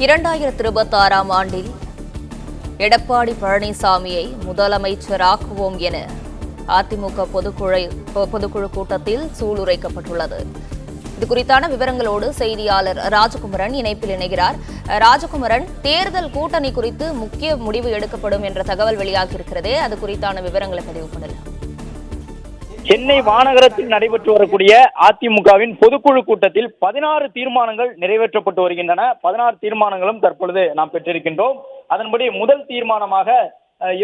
2026ஆம் ஆண்டில் எடப்பாடி பழனிசாமியை முதலமைச்சராக்குவோம் என அதிமுக பொதுக்குழு கூட்டத்தில் சூளுரைக்கப்பட்டுள்ளது. இதுகுறித்தான விவரங்களோடு செய்தியாளர் ராஜகுமரன் இணைப்பில் இணைகிறார். ராஜகுமரன், தேர்தல் கூட்டணி குறித்து முக்கிய முடிவு எடுக்கப்படும் என்ற தகவல் வெளியாகியிருக்கிறதே, அது குறித்தான விவரங்களை பதிவு பண்ணலாம். சென்னை மாநகரத்தில் நடைபெற்று வரக்கூடிய அதிமுகவின் பொதுக்குழு கூட்டத்தில் 16 தீர்மானங்கள் நிறைவேற்றப்பட்டு வருகின்றன. 16 தீர்மானங்களும் தற்பொழுது நாம் பெற்றிருக்கின்றோம். அதன்படி முதல் தீர்மானமாக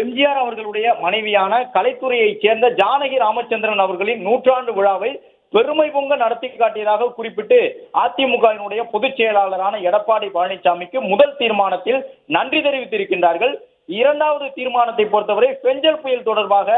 எம்ஜிஆர் அவர்களுடைய மனைவியான கலைத்துறையைச் சேர்ந்த ஜானகி ராமச்சந்திரன் அவர்களின் 100ஆண்டு விழாவை பெருமை பொங்க நடத்தி காட்டியதாக குறிப்பிட்டு அதிமுகவினுடைய பொதுச் செயலாளரான எடப்பாடி பழனிசாமிக்கு முதல் தீர்மானத்தில் நன்றி தெரிவித்திருக்கின்றார்கள். இரண்டாவது தீர்மானத்தை பொறுத்தவரை பெஞ்சல் புயல் தொடர்பாக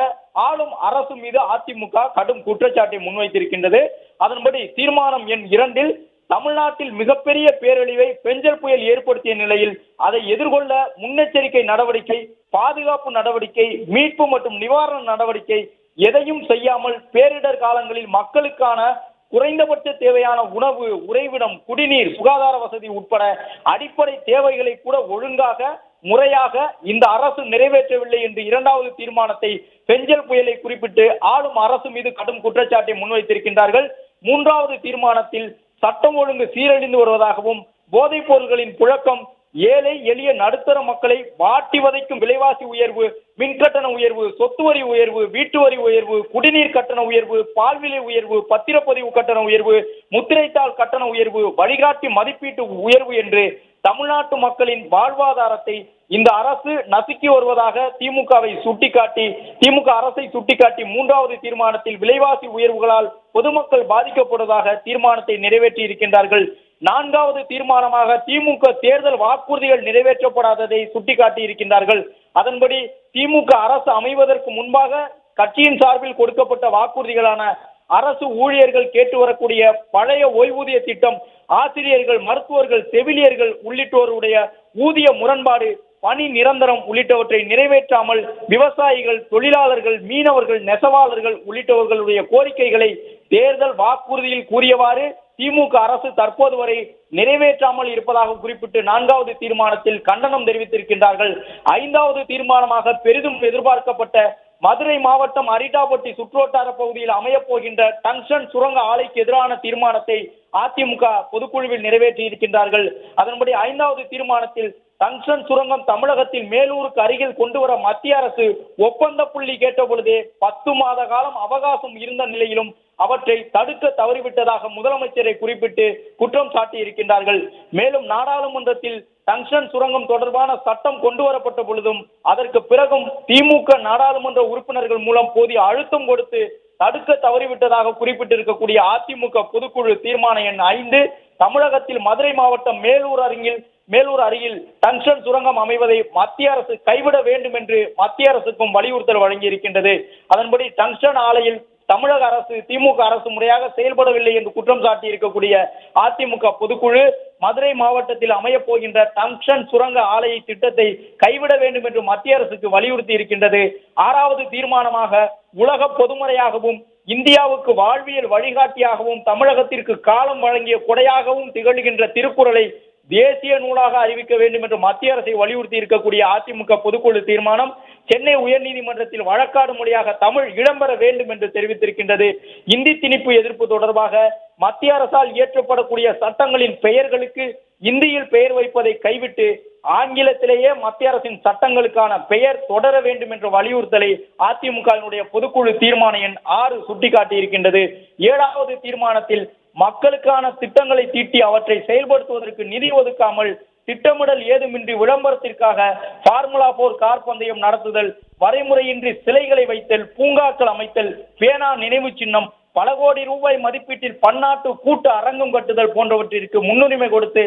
ஆளும் அரசு மீது அதிமுக கடும் குற்றச்சாட்டை முன்வைத்திருக்கின்றது. அதன்படி தீர்மானம் எண் 2 தமிழ்நாட்டில் மிகப்பெரிய பேரழிவை பெஞ்சல் புயல் ஏற்படுத்திய நிலையில் அதை எதிர்கொள்ள முன்னெச்சரிக்கை நடவடிக்கை, பாதுகாப்பு நடவடிக்கை, மீட்பு மற்றும் நிவாரண நடவடிக்கை எதையும் செய்யாமல் பேரிடர் காலங்களில் மக்களுக்கான குறைந்தபட்ச தேவையான உணவு, உறைவிடம், குடிநீர், சுகாதார வசதி உட்பட அடிப்படை தேவைகளை கூட ஒழுங்காக முறையாக இந்த அரசு நிறைவேற்றவில்லை என்று இரண்டாவது தீர்மானத்தை பெஞ்சல் புயலை குறிப்பிட்டு ஆளும் அரசு மீது கடும் குற்றச்சாட்டை முன்வைத்திருக்கின்றார்கள். மூன்றாவது தீர்மானத்தில் சட்டம் ஒழுங்கு சீரழிந்து வருவதாகவும் போதைப் பொருட்களின் புழக்கம் ஏழை எளிய நடுத்தர மக்களை வாட்டி வதைக்கும் விலைவாசி உயர்வு, மின்கட்டண உயர்வு, சொத்து வரி உயர்வு, வீட்டு வரி உயர்வு, குடிநீர் கட்டண உயர்வு, பால்விலை உயர்வு, பத்திரப்பதிவு கட்டண உயர்வு, முத்திரைத்தாள் கட்டண உயர்வு, வழிகாட்டி மதிப்பீட்டு உயர்வு என்று தமிழ்நாட்டு மக்களின் வாழ்வாதாரத்தை இந்த அரசு நசுக்கி வருவதாக திமுக அரசை சுட்டிக்காட்டி மூன்றாவது தீர்மானத்தில் விலைவாசி உயர்வுகளால் பொதுமக்கள் பாதிக்கப்படுவதாக தீர்மானத்தை நிறைவேற்றி இருக்கின்றார்கள். நான்காவது தீர்மானமாக திமுக தேர்தல் வாக்குறுதிகள் நிறைவேற்றப்படாததை சுட்டிக்காட்டி இருக்கின்றார்கள். அதன்படி திமுக அரசு அமைவதற்கு முன்பாக கட்சியின் சார்பில் கொடுக்கப்பட்ட வாக்குறுதிகளான அரசு ஊழியர்கள் கேட்டு வரக்கூடிய பழைய ஓய்வூதிய திட்டம், ஆசிரியர்கள், மருத்துவர்கள், செவிலியர்கள் உள்ளிட்டோருடைய ஊதிய முரண்பாடு, பணி நிரந்தரம் உள்ளிட்டவற்றை நிறைவேற்றாமல் விவசாயிகள், தொழிலாளர்கள், மீனவர்கள், நெசவாளர்கள் உள்ளிட்டவர்களுடைய கோரிக்கைகளை தேர்தல் வாக்குறுதியில் கூறியவாறு திமுக அரசு தற்போது வரை நிறைவேற்றாமல் இருப்பதாக குறிப்பிட்டு நான்காவது தீர்மானத்தில் கண்டனம் தெரிவித்திருக்கின்றார்கள். ஐந்தாவது தீர்மானமாக பெரிதும் எதிர்பார்க்கப்பட்ட மதுரை மாவட்டம் அரிட்டாபட்டி சுற்றுவட்டார பகுதியில் அமையப் போகின்ற டங்ஷன் சுரங்க ஆலைக்கு எதிரான தீர்மானத்தை அதிமுக பொதுக்குழுவில் நிறைவேற்றி இருக்கின்றார்கள். அதன்படி ஐந்தாவது தீர்மானத்தில் டங்ஷன் சுரங்கம் தமிழகத்தில் மேலூருக்கு அருகில் கொண்டு வர மத்திய அரசு ஒப்பந்த புள்ளி கேட்ட பொழுதே 10 மாத காலம் அவகாசம் இருந்த நிலையிலும் அவற்றை தடுக்க தவறிவிட்டதாக முதலமைச்சரை குறிப்பிட்டு குற்றம் சாட்டி இருக்கின்றார்கள். மேலும் நாடாளுமன்றத்தில் டங்ஷன் சுரங்கம் தொடர்பான சட்டம் கொண்டு வரப்பட்ட பொழுதும் அதற்கு பிறகும் திமுக நாடாளுமன்ற உறுப்பினர்கள் மூலம் போதிய அழுத்தம் கொடுத்து தடுக்க தவறிவிட்டதாக குறிப்பிட்டிருக்கக்கூடிய அதிமுக பொதுக்குழு தீர்மான எண் 5 தமிழகத்தில் மதுரை மாவட்டம் மேலூர் அருகில் டங்ஷன் சுரங்கம் அமைவதை மத்திய அரசு கைவிட வேண்டும் என்று மத்திய அரசுக்கும் வலியுறுத்தல் வழங்கியிருக்கின்றது. அதன்படி டங்ஷன் ஆலையில் தமிழக அரசு, திமுக அரசு முறையாக செயல்படவில்லை என்று குற்றம் சாட்டி இருக்கக்கூடிய அதிமுக பொதுக்குழு மதுரை மாவட்டத்தில் அமையப் போகின்ற டங்ஷன் சுரங்க ஆலையை திட்டத்தை கைவிட வேண்டும் என்று மத்திய அரசுக்கு வலியுறுத்தி இருக்கின்றது. ஆறாவது தீர்மானமாக உலக பொதுமறையாகவும் இந்தியாவுக்கு வாழ்வியல் வழிகாட்டியாகவும் தமிழகத்திற்கு காலம் வழங்கிய கொடையாகவும் திகழ்கின்ற திருக்குறளை தேசிய நூலாக அறிவிக்க வேண்டும் என்று மத்திய அரசை வலியுறுத்தி இருக்கக்கூடிய அதிமுக பொதுக்குழு தீர்மானம் சென்னை உயர்நீதிமன்றத்தில் வழக்காடு மொழியாக தமிழ் இடம்பெற வேண்டும் என்று தெரிவித்திருக்கின்றது. இந்தி திணிப்பு எதிர்ப்பு தொடர்பாக மத்திய அரசால் இயற்றப்படக்கூடிய சட்டங்களின் பெயர்களுக்கு இந்தியில் பெயர் வைப்பதை கைவிட்டு ஆங்கிலத்திலேயே மத்திய அரசின் சட்டங்களுக்கான பெயர் தொடர வேண்டும் என்ற வலியுறுத்தலை அதிமுகவினுடைய பொதுக்குழு தீர்மான எண் 6 சுட்டிக்காட்டி இருக்கின்றது. ஏழாவது தீர்மானத்தில் மக்களுக்கான திட்டங்களை தீட்டி அவற்றை செயல்படுத்துவதற்கு நிதி ஒதுக்காமல் திட்டமிடல் ஏதுமின்றி விளம்பரத்திற்காக ஃபார்முலா 4 கார் பந்தயம் நடத்துதல், வரைமுறையின்றி சிலைகளை வைத்தல், பூங்காக்கள் அமைத்தல், பேனா நினைவு சின்னம், பல கோடி ரூபாய் மதிப்பீட்டில் பன்னாட்டு கூட்டு அரங்கம் கட்டுதல் போன்றவற்றிற்கு முன்னுரிமை கொடுத்து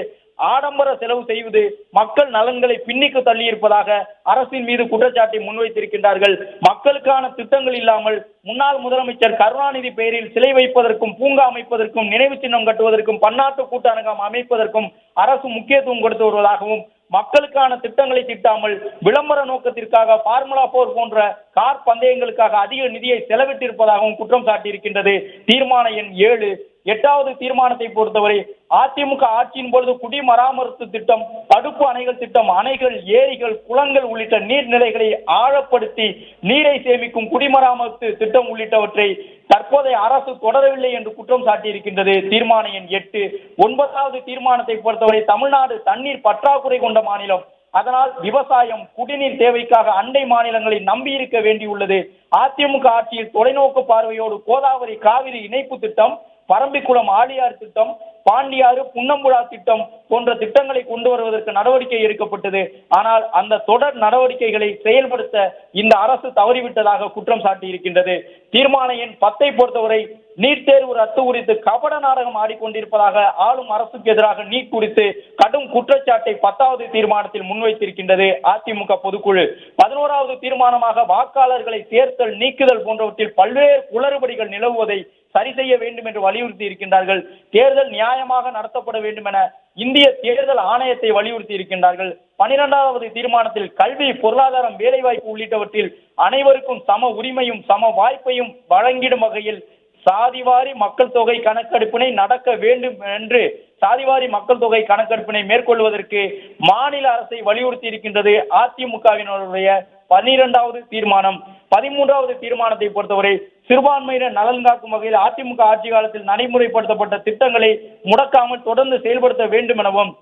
ஆடம்பர செலவு செய்வது மக்கள் நலன்களை பின்னிக்கு தள்ளி இருப்பதாக அரசின் மீது குற்றச்சாட்டை முன்வைத்திருக்கின்றார்கள். மக்களுக்கான திட்டங்கள் இல்லாமல் முன்னாள் முதலமைச்சர் கருணாநிதி பெயரில் சிலை வைப்பதற்கும், பூங்கா அமைப்பதற்கும், நினைவு சின்னம் கட்டுவதற்கும், பன்னாட்டு கூட்ட அரங்கம் அமைப்பதற்கும் அரசு முக்கியத்துவம் கொடுத்து வருவதாகவும் மக்களுக்கான திட்டங்களை திட்டாமல் விளம்பர நோக்கத்திற்காக ஃபார்முலா 4 போன்ற கார் பந்தயங்களுக்காக அதிக நிதியை செலவிட்டிருப்பதாகவும் குற்றம் சாட்டியிருக்கின்றது. தீர்மான எண் 7 8வது தீர்மானத்தை பொறுத்தவரை அதிமுக ஆட்சியின் பொழுது குடிமராமத்து திட்டம், தடுப்பு அணைகள் திட்டம், அணைகள், ஏரிகள், குளங்கள் உள்ளிட்ட நீர்நிலைகளை ஆழப்படுத்தி நீரை சேமிக்கும் குடிமராமத்து திட்டம் உள்ளிட்டவற்றை தற்போதைய அரசு தொடரவில்லை என்று குற்றம் சாட்டியிருக்கின்றது தீர்மான எண் 8. 9வது தீர்மானத்தை பொறுத்தவரை தமிழ்நாடு தண்ணீர் பற்றாக்குறை கொண்ட மாநிலம். அதனால் விவசாயம், குடிநீர் தேவைக்காக அண்டை மாநிலங்களை நம்பியிருக்க வேண்டியுள்ளது. அதிமுக ஆட்சியில் தொலைநோக்கு பார்வையோடு கோதாவரி காவிரி இணைப்பு திட்டம், பரம்பிக்குளம் ஆழியார் திட்டம், பாண்டியாறு புன்னம்புழா திட்டம் போன்ற திட்டங்களை கொண்டு வருவதற்கு நடவடிக்கை எடுக்கப்பட்டது. ஆனால் அந்த தொடர் நடவடிக்கைகளை செயல்படுத்த இந்த அரசு தவறிவிட்டதாக குற்றம் சாட்டியிருக்கின்றது. தீர்மான எண் 10 பொறுத்தவரை நீட் தேர்வு ரத்து குறித்து கபட நாடகம் ஆடிக்கொண்டிருப்பதாக ஆளும் அரசுக்கு எதிராக நீட் குறித்து கடும் குற்றச்சாட்டை 10வது தீர்மானத்தில் முன்வைத்திருக்கின்றது அதிமுக பொதுக்குழு. 11வது தீர்மானமாக வாக்காளர்களை சேர்த்தல், நீக்குதல் போன்றவற்றில் பல்வேறு குளறுபடிகள் நிலவுவதை சரி செய்ய வேண்டும் என்று வலியுறுத்தி இருக்கின்றார்கள். தேர்தல் நியாயமாக நடத்தப்பட வேண்டும் என இந்திய தேர்தல் ஆணையத்தை வலியுறுத்தி இருக்கின்றார்கள். 12வது தீர்மானத்தில் கல்வி, பொருளாதாரம், வேலைவாய்ப்பு உள்ளிட்டவற்றில் அனைவருக்கும் சம உரிமையும் சம வாய்ப்பையும் வழங்கிடும் வகையில் சாதிவாரி மக்கள் தொகை கணக்கெடுப்பினை நடக்க வேண்டும் என்று சாதிவாரி மக்கள் தொகை கணக்கெடுப்பினை மேற்கொள்வதற்கு மாநில அரசை வலியுறுத்தி இருக்கின்றது அதிமுகவினுடைய 12வது தீர்மானம். 13வது தீர்மானத்தை பொறுத்தவரை சிறுபான்மையினர் நலன் காக்கும் வகையில் அதிமுக ஆட்சி காலத்தில் நடைமுறைப்படுத்தப்பட்ட திட்டங்களை முடக்காமல் தொடர்ந்து செயல்படுத்த வேண்டும் எனவும்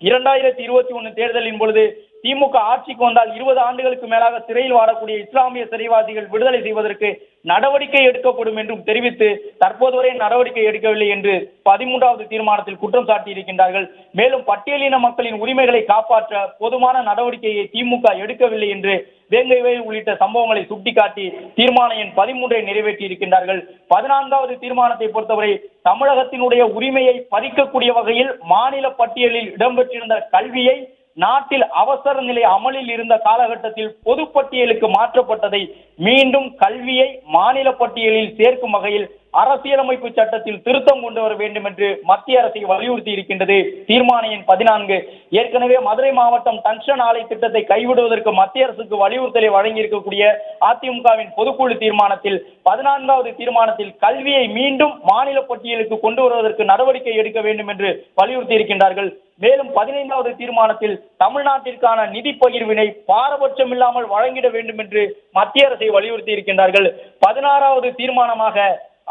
2021 தேர்தலின் பொழுது திமுக ஆட்சிக்கு வந்தால் 20 ஆண்டுகளுக்கு மேலாக சிறையில் வாடக்கூடிய இஸ்லாமிய சிறைவாசிகள் விடுதலை செய்வதற்கு நடவடிக்கை எடுக்கப்படும் என்றும் தெரிவித்து தற்போது வரை நடவடிக்கை எடுக்கவில்லை என்று 13வது தீர்மானத்தில் குற்றம் சாட்டியிருக்கின்றார்கள். மேலும் பட்டியலின மக்களின் உரிமைகளை காப்பாற்ற போதுமான நடவடிக்கையை திமுக எடுக்கவில்லை என்று வேங்கை வயல் உள்ளிட்ட சம்பவங்களை சுட்டிக்காட்டி தீர்மான எண் 13 நிறைவேற்றி இருக்கின்றார்கள். 14வது தீர்மானத்தை பொறுத்தவரை தமிழகத்தினுடைய உரிமையை பறிக்கக்கூடிய வகையில் மாநில பட்டியலில் இடம்பெற்றிருந்த கல்வியை நாட்டில் அவசர நிலை அமலில் இருந்த காலகட்டத்தில் பொதுப்பட்டியலுக்கு மாற்றப்பட்டதை மீண்டும் கல்வியை மாநில பட்டியலில் சேர்க்கும் வகையில் அரசியலமைப்பு சட்டத்தில் திருத்தம் கொண்டு வர வேண்டும் என்று மத்திய அரசை வலியுறுத்தி இருக்கின்றது தீர்மான எண் 14. ஏற்கனவே மதுரை மாவட்டம் டங்ஷன் ஆலை திட்டத்தை கைவிடுவதற்கு மத்திய அரசுக்கு வலியுறுத்தலை வழங்கி இருக்கக்கூடிய அதிமுகவின் பொதுக்குழு தீர்மானத்தில் 14வது தீர்மானத்தில் கல்வியை மீண்டும் மாநில பட்டியலுக்கு கொண்டு வருவதற்கு நடவடிக்கை எடுக்க வேண்டும் என்று வலியுறுத்தி இருக்கின்றார்கள். மேலும் 15வது தீர்மானத்தில் தமிழ்நாட்டிற்கான நிதி பகிர்வினை பாரபட்சம் இல்லாமல் வழங்கிட வேண்டும் என்று மத்திய அரசை வலியுறுத்தி இருக்கின்றார்கள். 16வது தீர்மானமாக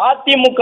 அதிமுக,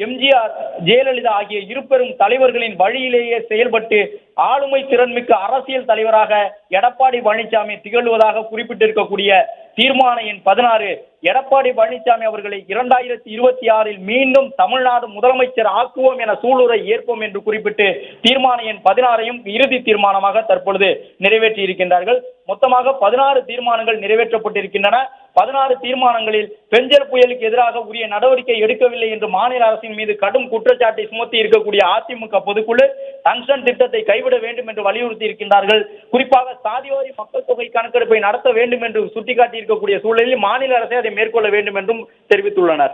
எம்ஜிஆர், ஜெயலலிதா ஆகிய இருபெரும் தலைவர்களின் வழியிலேயே செயல்பட்டு ஆளுமை திறன்மிக்க அரசியல் தலைவராக எடப்பாடி பழனிசாமி திகழ்வதாக குறிப்பிட்டிருக்கக்கூடிய தீர்மான எண் 16 எடப்பாடி பழனிசாமி அவர்களை 2026 மீண்டும் தமிழ்நாடு முதலமைச்சர் ஆக்குவோம் என சூளுரை ஏற்போம் என்று குறிப்பிட்டு தீர்மான எண் 16ஐயும் இறுதி தீர்மானமாக தற்பொழுது நிறைவேற்றி இருக்கின்றார்கள். மொத்தமாக 16 தீர்மானங்கள் நிறைவேற்றப்பட்டிருக்கின்றன. 16 தீர்மானங்களில் பெஞ்சல் புயலுக்கு எதிராக உரிய நடவடிக்கை எடுக்கவில்லை என்று மாநில அரசின் மீது கடும் குற்றச்சாட்டை சுமத்தி இருக்கக்கூடிய அதிமுக பொதுக்குழு டங்ஷன் திட்டத்தை கைவிட வேண்டும் என்று வலியுறுத்தி இருக்கின்றார்கள். குறிப்பாக சாதிவாரி மக்கள் தொகை கணக்கெடுப்பை நடத்த வேண்டும் என்று சுட்டிக்காட்டி இருக்கக்கூடிய சூழலில் மாநில அரசை அதை மேற்கொள்ள வேண்டும் என்றும் தெரிவித்துள்ளனர்.